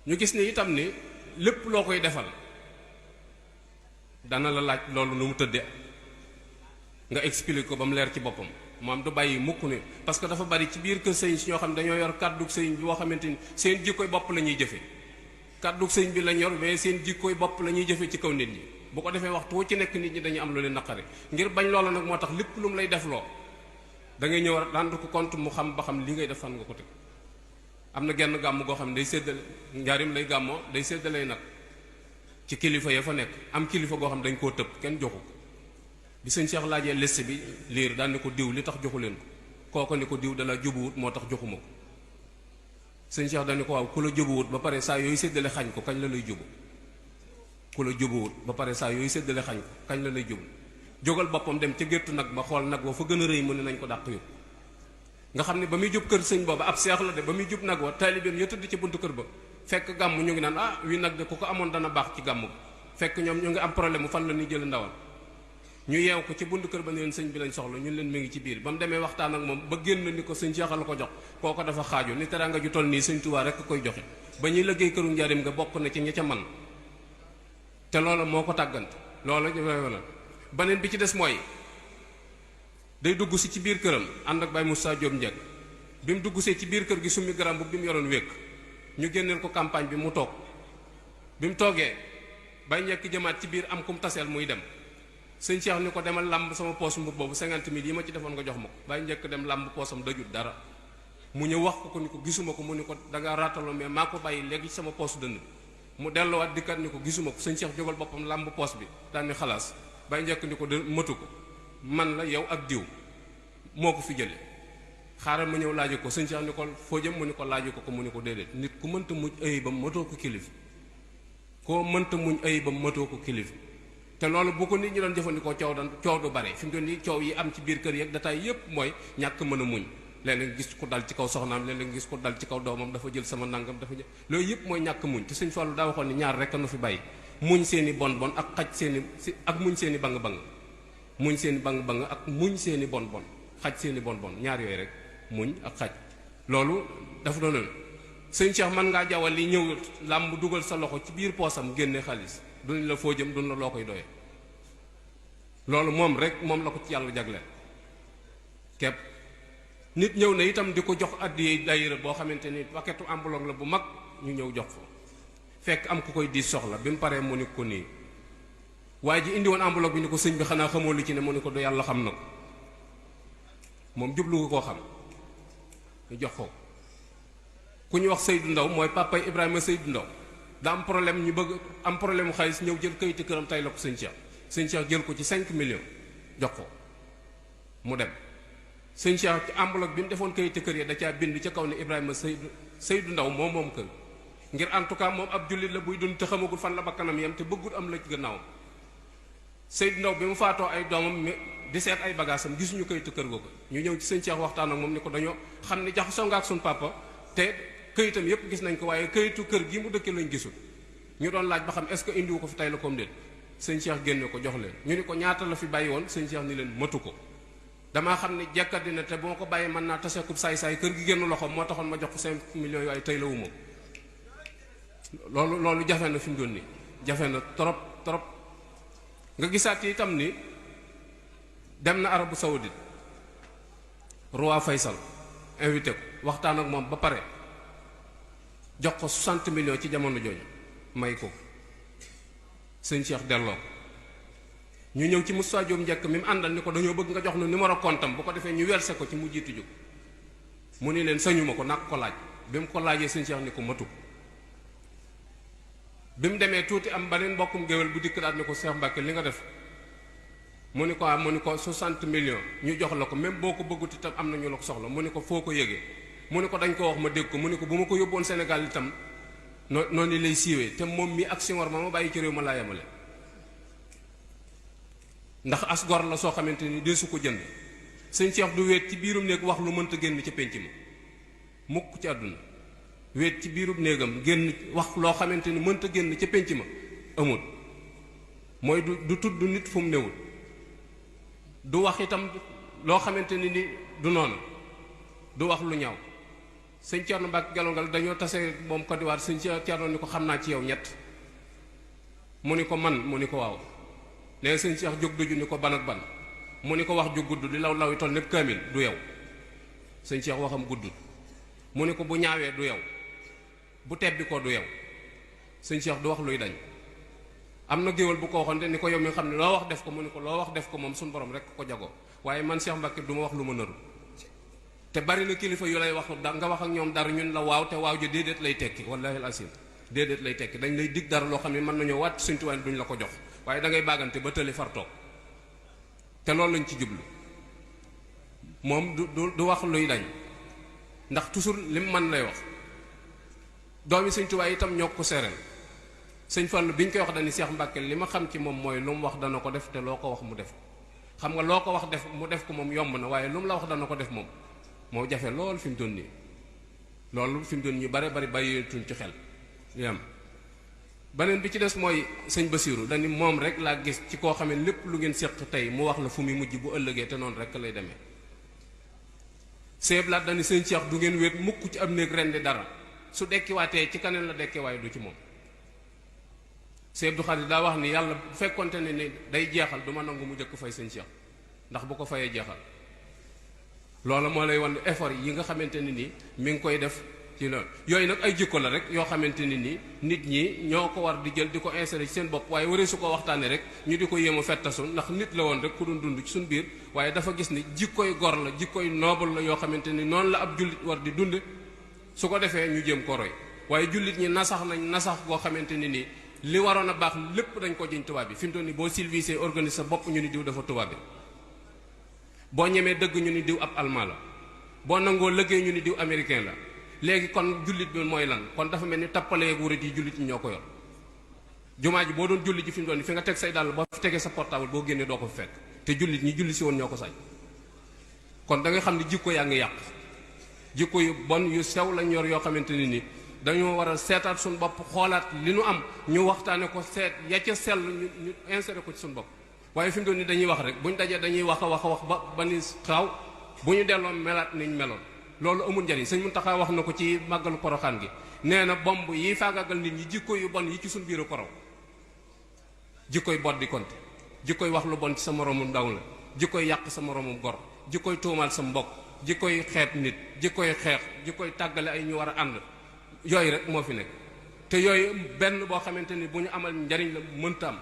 ñu gis ni itam ni lépp loo koy defal dana la laaj loolu nu mu tëdde nga expliquer ko ba mu leer ci boppam moom du bàyyi mukk ne parce que dafa bari ci biir kër sëñ si ñoo xam ne dañoo yor kàddug sëñ bi boo xamante ni seen jikkoy bopp la ñuy jëfe kàddug sëñ bi lañ yor mais seen jikkoy bopp la ñuy jëfe ci kaw nit ñi bu ko defee waxtu wu ci nekk nit ñi dañuy am lu leen naqari ngir bañ loola nag moo tax lépp lu mu lay def loo da ngay ñëw rendre ko compte mu xam ba xam li ngay def fan nga ko teg am na genn gàmm goo xam ne day séddale njaarim lay gàmmoo day séddale nag ci kilifa ya fa nekk am kilifa goo xam ne dañ koo tëb kenn joxu ko bi sëñ Cheikh laajee liste bi liir daan ni ko diw li tax joxu leen ko kooko ni ko diw dala jubuwut moo tax joxuma ko sëñ Cheikh dañ ni ko waaw ku la jubuwut ba pare saa yooyu séddale xañ ko kañ la lay jubu ku la jubuwut ba pare saa yooyu séddale xañ ko kañ la lay jubu jógal boppam dem ca géttu nag ba xool nag wa fa gën a rëy mu ne nañ ko dàq yóbbu nga xam ne ba muy jub kër sëñ booba ab seex la de ba muy jub nag wa taalibeem ya tëdd ci buntu kër ba fekk gàmm ñu ngi naan ah wi nag de ku ko amoon dana baax ci gàmm fekk ñoom ñu ngi am problème mu fan la ñuy jël ndawal ñu yeew ko ci buntu kër ba ne leen sëñ bi lañ soxla ñun leen mi ngi ci biir ba mu demee waxtaan ak moom ba génn ni ko sëñ Cheikh la ko jox kooko dafa xaaju ni teraanga ju toll nii sëñ Tuubaa rek koy joxe ba ñuy liggéey këru njaarim nga bokk na ci ña ca man te loola moo ko tàggante loola la beneen bi ci des mooy day dugg si ci biir këram ànd ak Baye Moussa Diop njëkk bi mu dugg see ci biir kër gi summi garam bu bi mu yoroon wékk ñu génneel ko campagne bi mu toog bi mu toogee bay njëkk jëmaat ci biir am kum taseel muy dem sëñ Cheikh ni ko demal làmb sama poos mbub boobu 50 000 yi ma ci defoon nga jox ma ko bay njëkk dem làmb poosam dajut dara mu ñëw wax ko ni ko gisuma ko mu ni ko dangaa raataloo mais maa ko bàyyi léegi ci sama poosu dënd mu delluwaat dikkat ni ko gisuma ko sëñ Cheikh jógal boppam làmb poos bi daan ni xalaas bay njëkk ni ko de matu ko man la yow ak diw moo ko fi jële xaaral ma ñëw laaji ko sëñ Cheikh ni ko foo jëm mu ni ko laaji ko mu ni ko déedéet nit ku mënta muñ ayibam matoo ko kilif koo mënta muñ ayibam matoo ko kilif te loolu bu ko nit ñi doon jëfandikoo coow du bare fi mu toll nii coow yi am ci biir kër yeeg détail yépp mooy ñàkk mën a muñ léeg-léeg gis ko dal ci kaw soxnaam léeg-léeg gis ko dal ci kaw doomam dafa jël sama nangam dafa jël loolu yépp mooy ñàkk muñ te sëñ Fallu daa waxoon ni ñaar rek nu fi bàyyi muñ seeni bon bon ak xaj seeni ak muñ seeni bang bang muñ seeni bang bang ak muñ seeni bon bon xaj seeni bon bon ñaar yooyu rek muñ ak xaj loolu dafa doon sëñ Cheikh mën ngaa jawal li ñëw làmb dugal sa loxo ci biir poosam génne xaalis duñ la foo jëm duñ la loo koy doyee loolu moom rek moom la ko ci yàlla jagleel kepp nit ñëw na itam di ko jox addiye daayira boo xamante ni paquetu enveloppe la bu mag ñu ñëw jox ko fekk am ku koy diis soxla bi mu paree mu ni ko nii waaye ji indi woon enveloppe bi ni ko sëñ bi xanaa xamoo li ci ne mu ni ko du yàlla xam na ko moom jublu nga koo xam ñu jox ko ku ñu wax Seydou Ndaw mooy papay Ibrahima Seydou Ndaw da am problème ñu bëgg am problème mu xaalis ñëw jël kayiti këram tay la ko sëñ Cheikh jël ko ci 5 millions jox ko mu dem sëñ Cheikh ci enveloppe bi mu defoon kayiti kër yi da caa bind ca kaw ne Ibrahima Seydou Ndaw moom kër ngir en tout cas moom ab jullit la buy dund te xamagul fan la bakkanam yam te bëggul am la ci gannaaw Seydou Ndaw bi mu faatoo ay doomam di seet ay bagaasam gisuñu kayitu kër googu ñu ñëw ci sëñ Cheikh waxtaan ak moom ni ko dañoo xam ni jaxasoo nga ak suñ papa te kayitam yépp gis nañ ko waaye kayitu kër gi mu dëkkee lañ gisul ñu doon laaj ba xam est-ce que indiwu ko fi tay la comme déet sëñ Cheikh génne ko jox leen ñu ni ko ñaata la fi bàyyi woon sëñ Cheikh ni leen matu ko damaa xam ne jekkat dina te boo ko bàyyi mën naa tasekub saay-saay kër gi génn loxo moo taxoon ma jox ko 5 millions yooyu tey la wuma loolu jafe na fi mu doon nii jafe na trop nga gisaat itam ni dem na Arabie Saoudite roi Faysal invité ko waxtaan ak moom ba pare jox ko 60 millions ci jamono jooju may ko sëñ Cheikh delloo ñu ñëw ci Moussa Diop njëkk mi mu àndal ni ko dañoo bëgg nga jox nu numéro compte am bu ko defee ñu werse ko ci mu jiitu jóg mu ni leen sañu ma ko nag ko laaj bi mu ko laajee sëñ Cheikh ni ko matu bi mu demee tuuti am beneen mbokkum géwél bu dikk daal ni ko Cheikh Mbacke li nga def mu ni ko 60 millions ñu jox la ko même boo ko bëggut itam am na ñu la ko soxla mu ni ko foo ko yëgee mu ni ko dañ ko wax ma dégg ko mu ni ko bu ma ko yóbboon Sénégal itam noonu lay siiwee te moom mi ak Senghor ma bàyyi ci réew ma laa yemale ndax as gor la soo xamante ni deesu ko jënd sëñ Cheikh du weet ci biirum néeg wax lu mënta génn ca pénc ma mukk ci àdduna weet ci biirub néegam génn wax loo xamante ni mënta génn ca pénc ma amul mooy du tudd nit fu mu newul du wax itam loo xamante ni du noonu, du wax lu ñaaw. sëñ Thierno Mbacke Gelongal dañoo tase moom Côte d'Ivoire sëñ Thierno ni ko xam naa ci yow ñett mu ni ko man mu ni ko waaw léegi sëñ Cheikh jóg duju ni ko ban ak ban mu ni ko wax ju gudd di law law yi toll népp kaamil du yow. sëñ Cheikh waxam gudd mu ni ko bu ñaawee du yow, bu tebbi ko du yow. sëñ Cheikh du wax luy dañ. am na géwal bu ko waxoon te ni ko yow mi xam ne loo wax def ko mu ni ko loo wax def ko moom suñu borom rek ko jagoo, waaye man Cheikh Mbacke du ma wax lu ma nëru. te bari na kilifa yu lay wax nga wax ak ñoom dara ñun la waaw te waaw ji déedéet lay tekki wallahi alasim déedéet lay tekki dañ lay dig dara loo xam ne mën nañoo wàtt Sëñ Tuubaa duñ la ko jox waaye da ngay bàggante ba tëli far toog te loolu lañ ci jublu. moom du wax luy dañ ndax toujours lim man lay wax. doomi Sëñ Tuubaa itam ñoo ko seereel. sëñ Fallu bi ñu koy wax dañu Cheikh Mbacke li ma xam ci moom mooy lu mu wax dana ko def te loo ko wax mu def xam nga loo ko wax def mu def ko moom yomb na waaye lu mu la wax dana ko def moom moo jafe lool fi mu doon nii. loolu fi mu doon ñu bare bari bàyyeetuñ ci xel yam beneen bi ci des mooy sëñ Basiiru dañu moom rek laa gis ci koo xam ne lépp lu ngeen séq tey mu wax la fu muy mujj bu ëllëgee te noonu rek lay demee. seeblaat dañu sëñ Cheikh du ngeen wéet mukk ci ab néeg rendi dara su dekkiwaatee ci kaneen la dekkee waaye du ci moom. Sëñ Abdou Khadir daa wax ni yàlla bu fekkonte ne ni day jeexal du ma nangu mu jëkk fay sëñ Cheikh ndax bu ko fayee jeexal. loolu moo lay wan effort yi nga xamante ne ni mi ngi koy def ci loolu yooyu nag ay jikko la rek yoo xamante ne ni nit ñi ñoo ko war di jël di ko insérer ci seen bopp waaye waree su ko waxtaanee rek ñu di ko yéem a fettasu ndax nit la woon rek ku doon dund ci suñu biir waaye dafa gis ni jikkoy gor la jikkoy noble la yoo xamante ni noonu la ab jullit war di dund su ko defee ñu jéem ko roy waaye jullit ñi nasax nañ nasax goo xamante ni nii li waroon a baax lépp dañ ko jiñ tubaab bi fi mu toll nii boo civilisé organise sa bopp ñu ni diw dafa tubaab bi boo ñemee dëgg ñu ni diw ab allemand la boo nangoo liggéey ñu ni diw américain la léegi kon jullit bi mooy lan kon dafa mel ni tappalee ak wurit yi jullit ñi ñoo ko yor. jumaa ji boo doon julli ji fi mu toll nii fi nga teg say dàll boo fi tegee sa portable boo génnee doo ko fi fekk te jullit ñi julli si woon ñoo ko sañ kon da nga xam ne jikko yaa ngi yàq jikko yu bon yu sew lañ yor yoo xamante ni nii dañoo war a seetaat suñu bopp xoolaat li nu am ñu waxtaane ko seet ya ca sell ñu insérer ko ci suñu bopp waaye fi mu doon ni dañuy wax rek bu ñu dajee dañuy wax a wax ba ni xaaw bu ñu delloo melaat niñ meloon loolu amul njariñ sëñ Muntaxa wax na ko ci màggalu Poroxaan gi nee na bomb yi faagaagal nit ñi jikko yu bon yi ci suñu biiru korow jikkoy bot di konte jikkoy wax lu bon ci sa moroomu ndaw la jikkoy yàq sa moroomu gor jikkoy tuumaal sa mbokk jikkoy xeet nit jikkoy xeex jikkoy tàggale ay ñu war a ànd yooyu rek moo fi nekk te yooyu benn boo xamante ni bu ñu amal njariñ la mënta am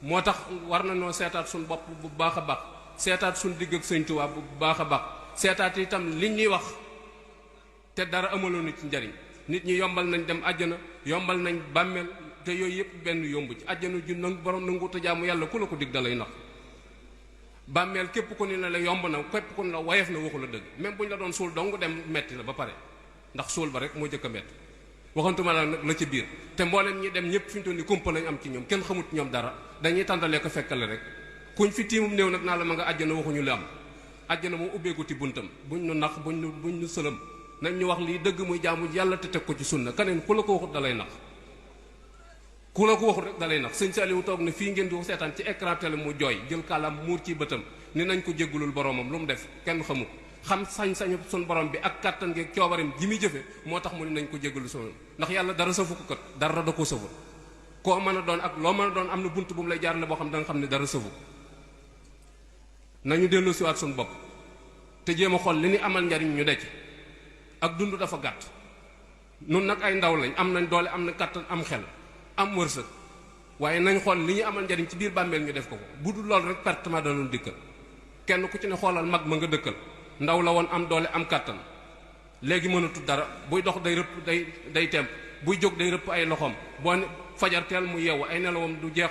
moo tax war na noo seetaat suñu bopp bu baax a baax seetaat suñu digg ak Sëñ Tuubaa bu baax a baax seetaat itam li ñuy wax te dara amaloon nit ci njariñ nit ñi yombal nañ dem àjjana yombal nañ bàmmeel te yooyu yëpp benn yomb ci àjjana ju nangu borom nangu te jaamu yàlla ku la ko dig da lay nax bàmmeel képp ku ni la yomb na képp ku ni la woyof na waxu la dëgg même bu ñu la doon suul dong dem metti la ba pare ndax suul ba rek moo jëkk a metti waxantuma la nag la ci biir te mboolem ñi dem ñëpp fi mu toll nii kumpa lañ am ci ñoom kenn xamut ñoom dara dañuy tàndalee ko fekkale rek kuñ fi tiimum néew nag naa la ma nga àjjana waxuñu li am àjjana moom ubbeeku ti buntam buñ nu nax buñ nu sëlëm nañ ñu wax lii dëgg muy jaamu yàlla te teg ko ci sunna keneen ku la ko waxut dalay nax ku la ko waxut rek dalay nax sëñ Saliou toog na fii ngeen di seetaan ci écran télé mu jooy jël kàllaam muur ci bëtam ni nañ ko jéggulul boromam lu mu def kenn xamu xam sañ-sañu suñ borom bi ak kàttan gi coobareem ji muy jëfe moo tax mu ne nañ ko jéggalu sunu ndax yàlla dara sëfu ko kat dara da ko sëfu koo mën a doon ak loo mën a doon am na bunt bu mu lay jaarale boo xam da nga xam ne dara sëfu nañu dellu siwaat suñu bopp te jéem a xool li ñu amal njariñ ñu decc ak dund dafa gàtt nun nag ay ndaw lañ am nañ doole am na kàttan am xel am wërsëg waaye nañ xool li ñu amal njariñ ci biir bàmmeel ñu def ko bu dul loolu rek pertement da doon dikkal kenn ku ci ne xoolal mag ma nga dëkkal ndaw la woon am doole am kàttan léegi mënatut dara buy dox day rëpp day temp buy jóg day rëpp ay loxoom boo ne fajar teel mu yeewu ay nelawam du jeex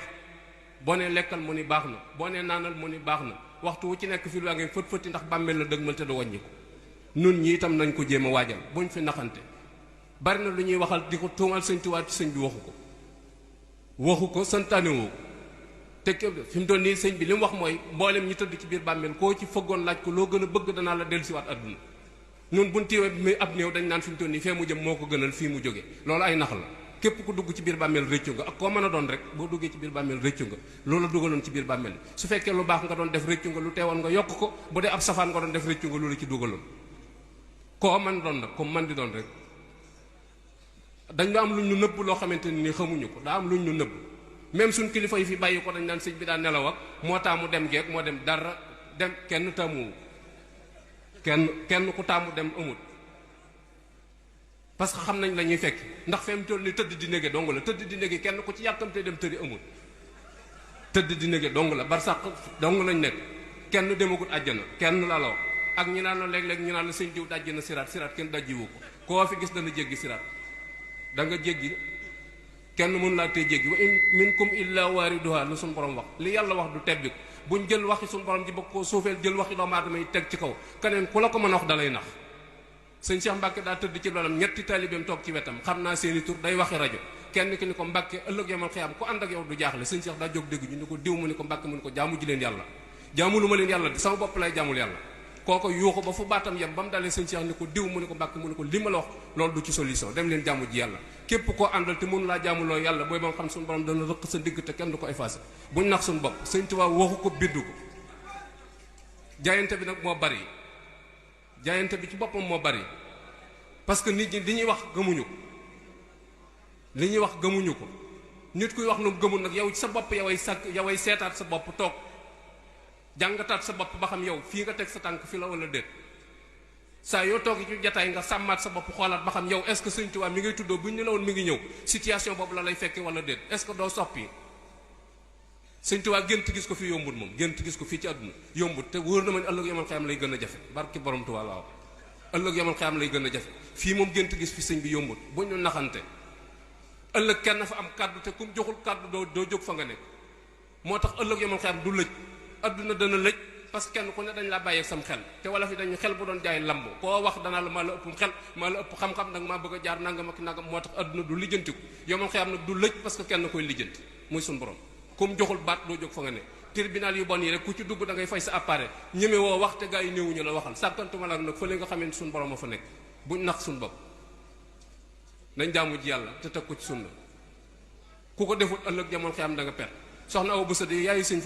boo ne lekkal mu ni baax na boo ne naanal mu ni baax na waxtu wu ci nekk fi lu ngay fët-fëti ndax bàmmeel la dëgmal te du wàññi ko nun ñi itam nañ ko jéem a waajal buñ fi naxante bari na lu ñuy waxal di ko tuumal Sëñ Tuubaa ci sëñ bi waxu ko santaanewoo ko te fi mu doon nii sëñ bi li mu wax mooy mboolem ñi tëdd ci biir bàmmeel koo ci fëggoon laaj ko loo gën a bëgg danaa la dellusiwaat adduna nun buñ tiiwee bi muy ab néew dañ naan fi mu toll nii fee mu jëm moo ko gënal fii mu jóge loolu ay nax la képp ku dugg ci biir bàmmeel rëccu nga ak koo mën a doon rek boo duggee ci biir bàmmeel rëccu nga loolu dugaloon ci biir bàmmeel su fekkee lu baax nga doon def rëccu nga lu teewoon nga yokk ko bu dee ab safaan nga doon def rëccu nga loolu ci dugaloon koo mën doon nag comme man di doon rek dañ am luñ ñu nëbb loo xamante ni xamuñu ko daa am luñ ñu nëbb même suñ kilifa yi fi bàyyi ko dañ naan sëñ bi daa nelaw ak moo taamu dem geeg moo dem dara dem kenn taamu kenn ku taamu dem amut parce que xam nañ la ñuy fekk ndax fi mu toll ni tëdd di nége dong la tëdd di nége kenn ku ci yàkkamte dem tëri amut tëdd di nége dong la bar sax dong lañ nekk kenn demagut àjjana kenn la wax ak ñi naan la léeg-léeg ñu naan la sëñ diw dajji na siraat kenn dajjiwu ko koo fi gis dana jéggi siraat da nga jéggi kenn mënu laa tey jéggi wa in minkum illa waariduha lu suñu borom wax li yàlla wax du tebbi buñ jël waxi suñu borom ji bëgg koo suufeel jël waxi doomu aadama yi teg ci kaw keneen ku la ko mën a wax dalay nax sëñ Cheikh Mbacke daa tëdd ci loolu ñetti taalibeem toog ci wetam xam naa seeni tur day waxi rajo kenn ki ni ko Mbacke ëllëg yamal xiyaam ku ànd ak yow du jaaxle sëñ Cheikh daa jóg dégg ñu ni ko diw mu ni ko Mbacke mu ni ko jaamu ji leen yàlla jaamu lu ma leen yàlla sama bopp lay jaamul yàlla kooko yuuxu ba fu baatam yem ba mu dalee sëñ Cheikh ni ko diw mu ni ko Mbacke mu ni ko li ma la wax loolu du ci solution dem leen jaamu ji yàlla képp koo àndal te mënu laa jaamuloo yàlla booy ba nga xam suñu borom dana rëq sa digg te kenn du ko effacé buñ nax suñu bopp sëñ Tuubaa waxu ko bindu ko jaayante bi nag moo bari jaayante bi ci boppam moo bari parce que nit ñi li ñuy wax gëmuñu ko li ñuy wax gëmuñu ko nit kuy wax nu gëmul nag yow ci sa bopp yoway seetaat sa bopp toog jàngataat sa bopp ba xam yow fii nga teg sa tànk fi la wala déet saa yoo toog ci jataay nga sàmmaat sa bopp xoolaat ba xam yow est-ce que Sëñ Tuubaa mi ngay tuddoo bu ñu ne la woon mi ngi ñëw situation boobu la lay fekke wala déet est-ce que doo soppi Sëñ Tuubaa gént gis ko fi yombut moom gént gis ko fii ci àdduna yombut te wóor na ma ne ëllëg yamal xiyam lay gën a jafe barki borom Tuubaa laa wax ëllëg yamal xiyam lay gën a jafe fii moom gént gis fi sëñ bi yombut bu ñu naxante ëllëg kenn fa am kàddu te kum joxul kàddu doo jóg fa nga nekk moo tax ëllëg yamal xiyam du lëj àdduna dana lëj parce que kenn ku ne dañ laa bàyyeeg sam xel te wala fi dañu xel bu doon jaay lamb koo wax danaa la maa la ëpp xel maa la ëpp xam-xam nag maa bëgg a jaar nangam ak nangam moo tax àdduna du lijjantiku yomal xiyam nag du lëj parce que kenn koy lijjanti muy suñu borom kum joxul baat doo jóg fa nga ne tribunal yu bon yi rek ku ci dugg da ngay fay sa appareil ñeme woo wax te gaa yi néewuñu la waxal sàkkantuma la nag fële nga xamee ne suñu borom a fa nekk buñ nax suñu bopp nañ jaamu ji yàlla te teg ko ci sunna ku ko defut ëllëg jamono xiyam da nga perte soxna Awa Boussa di yaayu sëñ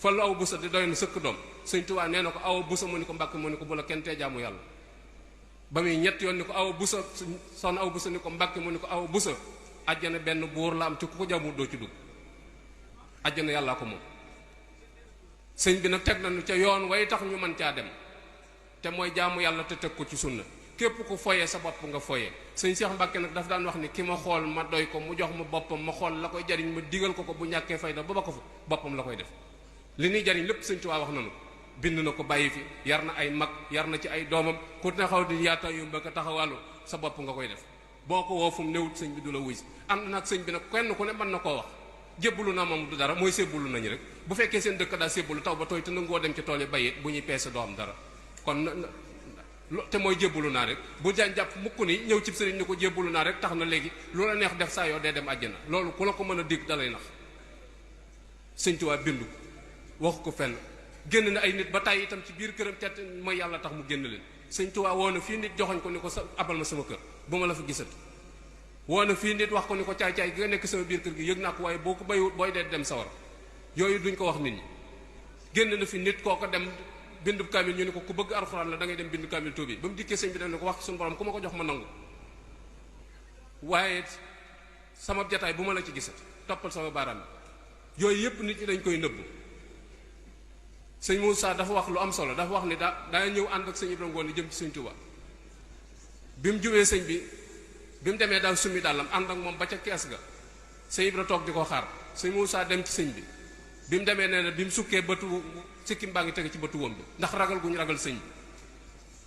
Fallu Awa Boussa di doy na sëkk doom sëñ Tuubaa nee na ko Awa Boussa mu ni ko Mbàkke mu ni ko bu la kenn tee jaamu yàlla ba muy ñett yoon ni ko Awa Boussa soxna Awa Boussa ni ko Mbàkke mu ni ko Awa Boussa àjjana benn buur la am ci ku ko jaamu doo ci dugg àjjana yàllaa ko moom sëñ bi nag teg nañu ca yoon way tax ñu mën caa dem te mooy jaamu yàlla te teg ko ci sunna képp ku foyee sa bopp nga foyee sëñ Cheikh Mbacke nag daf daan wax ni ki ma xool ma doy ko mu jox ma boppam ma xool la koy jariñ ma digal ko bu ñàkkee fayda ba ko fa boppam la koy def li ñuy jariñ lépp sëñ Tuubaa wax nanu bind na ko bàyyi fi yar na ay mag yar na ci ay doomam ku taxaw di yaata yu mbëkk taxawàllu sa bopp nga koy def boo ko woo fu mu newut sëñ bi du la wuy si ànd nag sëñ bi nag kenn ku ne mën na koo wax jébbalu na moom du dara mooy sébbulu nañu rek bu fekkee seen dëkk daa sébbulu taw ba tooy te nangoo dem ci tool yi bayit bu ñuy peese doo am dara kon te mooy jébbalu naa rek bu jaan jàpp mukk ni ñëw ci sëriñ ni ko jébbalu naa rek tax na léegi lu la neex def saa yoo dee dem àjjana loolu ku la ko mën a dig dalay nax sëñ Tuubaa bindu waxu ko fenn génn na ay nit ba tàyyi itam ci biir këram te mooy yàlla tax mu génn leen sëñ Tuubaa woo na fii nit joxoñ ko ni ko sa abal ma sama kër bu ma la fa gisat woo na fii nit wax ko ni ko caay-caay gi nga nekk sama biir kër gi yëg naa ko waaye boo ko bayu booy dee dem sawar yooyu duñ ko wax nit ñi génn na fi nit koo ko dem bindu kaamil ñu ne ko ku bëgg alxuraan la da ngay dem bindu kaamil tuubi ba mu dikkee sëñ bi def ne ko wax suñu borom ku ma ko jox ma nangu waaye sama jataay bu ma la ci gisat toppal sama baaraam yooyu yëpp nit ñi dañ koy nëbbu sëñ Moussa dafa wax lu am solo dafa wax ni daa ñëw ànd ak sëñ Ibrahima Ngoone jëm ci sëñ Tuubaa bi mu jubee sëñ bi mu demee daal summi dàllam ànd ak moom ba ca kees ga sëñ Ibra toog di ko xaar sëñ Moussa dem ci sëñ bi mu demee nee na bi mu sukkee bëtu sikkim baa ngi tege ci bëtu wom bi ndax ragal gu ñu ragal sëñ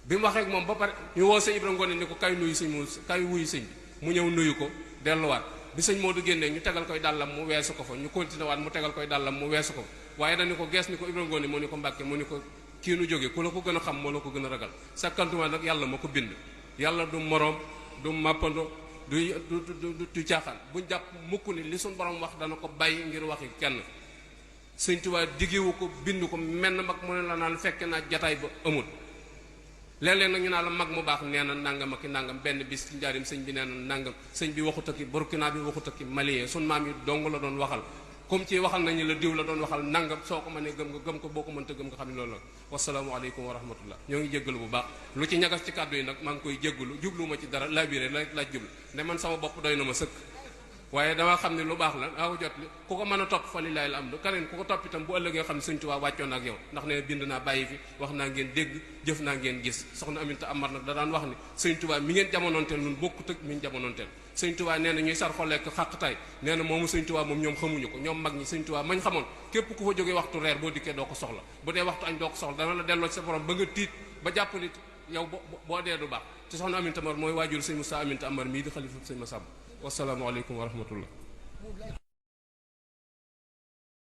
bi mu waxee ak moom ba pare ñu woo sëñ Ibrahima Ngoone ni ko kay nuyu sëñ Moussa kay wuyu sëñ bi mu ñëw nuyu ko delluwaat bi sëñ Modou génnee ñu tegal koy dàllam mu weesu ko fa ñu continué waat mu tegal koy dàllam mu weesu ko waaye dañu ko gees ni ko Ibrahima Ngoone mu ni ko Mbàkke mu ni ko kii nu jógee ku la ko gën a xam moo la ko gën a ragal sakkantuma nag yàlla ma ko bind yàlla du moroom du màppando du caaxaan buñ jàpp mukk ni li suñ borom wax dana ko bàyyi ngir waxi kenn sëñ Tuubaa diggewu ko bind ko menn mag mu ne la naan fekke naa jataay ba amul léeg-léeg nag ñu naa la mag mu baax nee na nangam ak i nangam benn bis ci njaarim sëñ bi nee na nangam sëñ bi waxut ak i Burkina bi waxut ak i Malien sun maam yi dong la doon waxal comme ci waxal nañu la diw la doon waxal nangam soo ko mënee gëm nga gëm ko boo ko mënta gëm nga xam ne loolu la wasalaamualeykum wa rahmatullah ñoo ngi jéggalu bu baax lu ci ñagas ci kàddu yi nag maa ngi koy jéggalu jubluwuma ci dara labiré laaj jublu ne man sama bopp doy na ma sëkk waaye dama xam ne lu baax la daa ko jot li ku ko mën a topp fa lillahi alhamdu keneen ku ko topp itam bu ëllëgee xam ne Sëñ Tuubaa wàccoon ak yow ndax ne bind naa bàyyi fi wax naa ngeen dégg jëf naa ngeen gis soxna Aminta Amar nag da daan wax ni Sëñ Tuubaa mi ngeen jamonoonteel nun bokkut ak mi ñu jamonoonteel Sëñ Tuubaa nee na ñuy sar xolleek xàqtaay nee na moomu Sëñ Tuubaa moom ñoom xamuñu ko ñoom mag ñi Sëñ Tuubaa mañ xamoon képp ku fa jógee waxtu reer boo dikkee doo ko soxla bu dee waxtu añ doo ko soxla dana la delloo ci sa borom ba nga tiit ba jàpp nit yow boo dee du baax te soxna Aminta Amar mooy waajur Sëñ Moussa Aminta Amar mii di xalifa Sëñ Massamba wasalaamu aleykum wa rahmatullah